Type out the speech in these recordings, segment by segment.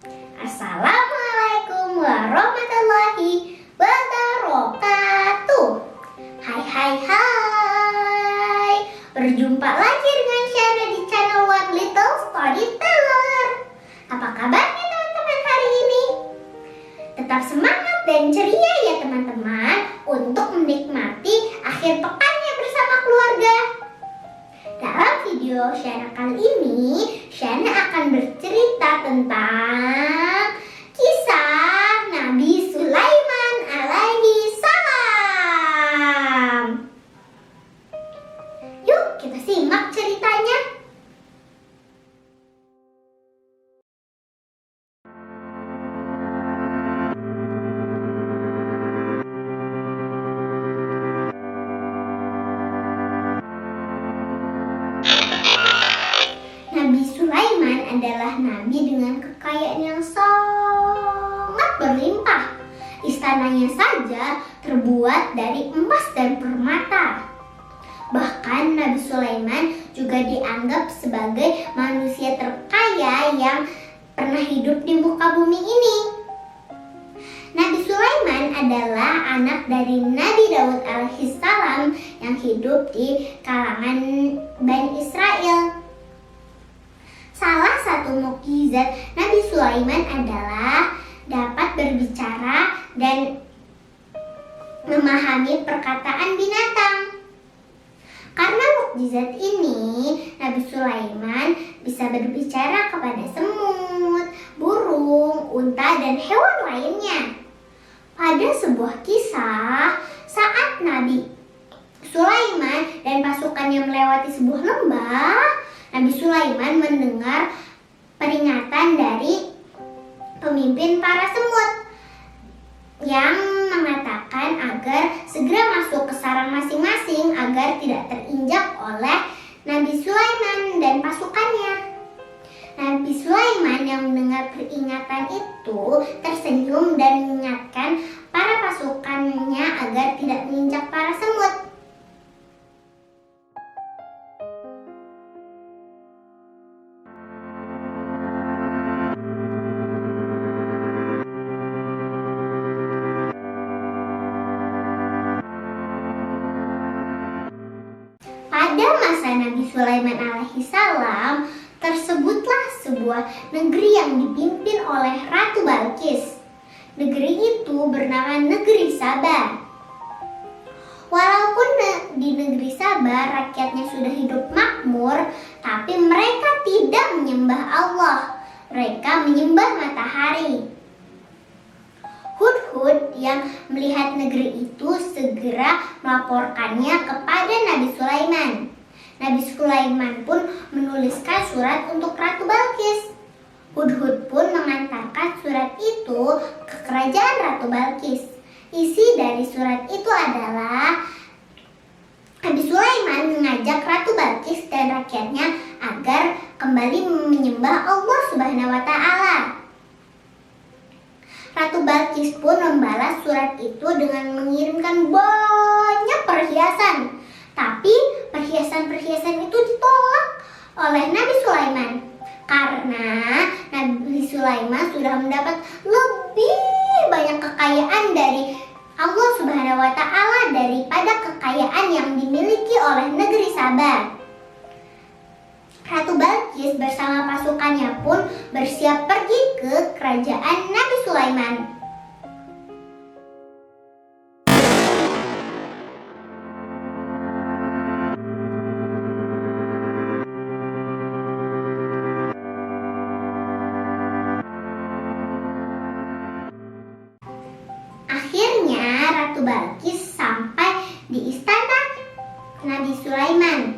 Assalamualaikum warahmatullahi wabarakatuh. Hai. Berjumpa lagi dengan Syana di channel One Little Storyteller. Apa kabarnya teman-teman hari ini? Tetap semangat dan ceria ya teman-teman untuk menikmati akhir pekannya bersama keluarga. Dalam video Syana kali ini, Syana akan bercerita tentang kisah Nabi Sulaiman alaihi salam. Yuk kita simak ceritanya. Nabi Sulaiman adalah nabi dengan kekayaan yang sangat berlimpah. Istananya saja terbuat dari emas dan permata. Bahkan Nabi Sulaiman juga dianggap sebagai manusia terkaya yang pernah hidup di muka bumi ini. Nabi Sulaiman adalah anak dari Nabi Daud alaihissalam yang hidup di kalangan Bani Israel. Salah satu mukjizat Nabi Sulaiman adalah dapat berbicara dan memahami perkataan binatang. Karena mukjizat ini, Nabi Sulaiman bisa berbicara kepada semut, burung, unta, dan hewan lainnya. Pada sebuah kisah, saat Nabi Sulaiman dan pasukannya melewati sebuah lembah, Nabi Sulaiman mendengar peringatan dari pemimpin para semut yang mengatakan agar segera masuk ke sarang masing-masing agar tidak terinjak oleh Nabi Sulaiman dan pasukannya. Nabi Sulaiman yang mendengar peringatan itu tersenyum dan mengingatkan para pasukannya agar tidak menginjak para semut. Pada masa Nabi Sulaiman alaihissalam, tersebutlah sebuah negeri yang dipimpin oleh Ratu Balqis. Negeri itu bernama Negeri Saba. Walaupun di Negeri Saba rakyatnya sudah hidup makmur, tapi mereka tidak menyembah Allah. Mereka menyembah matahari. Hudhud yang melihat negeri itu segera melaporkannya kepada Nabi Sulaiman. Nabi Sulaiman pun menuliskan surat untuk Ratu Balqis. Hudhud pun mengantarkan surat itu ke kerajaan Ratu Balqis. Isi dari surat itu adalah Nabi Sulaiman mengajak Ratu Balqis dan rakyatnya agar kembali menyembah Allah Subhanahu wa Ta'ala. Ratu Balqis pun membalas surat itu dengan mengirimkan banyak perhiasan. Tapi perhiasan-perhiasan itu ditolak oleh Nabi Sulaiman karena Nabi Sulaiman sudah mendapat lebih banyak kekayaan dari Allah Subhanahu wa Ta'ala daripada kekayaan yang dimiliki oleh negeri Saba. Ratu Balqis bersama pasukannya pun bersiap pergi ke kerajaan Nabi Sulaiman. Akhirnya Ratu Balqis sampai di istana Nabi Sulaiman.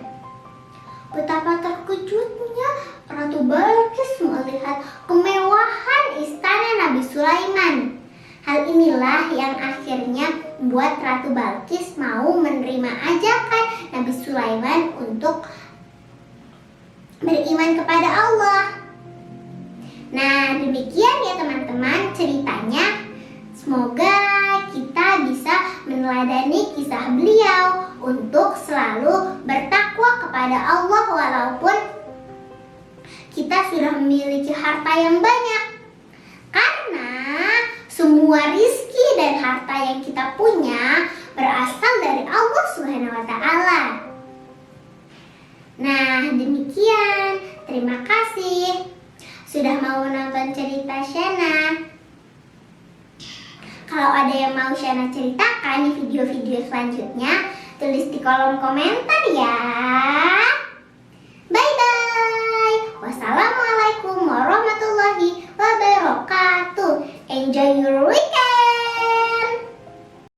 Betapa terkejutnya Ratu Balqis melihat kemewahan istana Nabi Sulaiman. Hal inilah yang akhirnya membuat Ratu Balqis mau menerima ajakan Nabi Sulaiman untuk beriman kepada Allah. Nah, demikian ya teman-teman ceritanya. Semoga kita bisa meneladani kisah beliau untuk selalu bertakwa kepada Allah walaupun kita sudah memiliki harta yang banyak. Semua rizki dan harta yang kita punya berasal dari Allah Subhanahu wa Ta'ala. Nah, demikian. Terima kasih sudah mau menonton cerita Shana. Kalau ada yang mau Shana ceritakan di video-video selanjutnya, tulis di kolom komentar ya.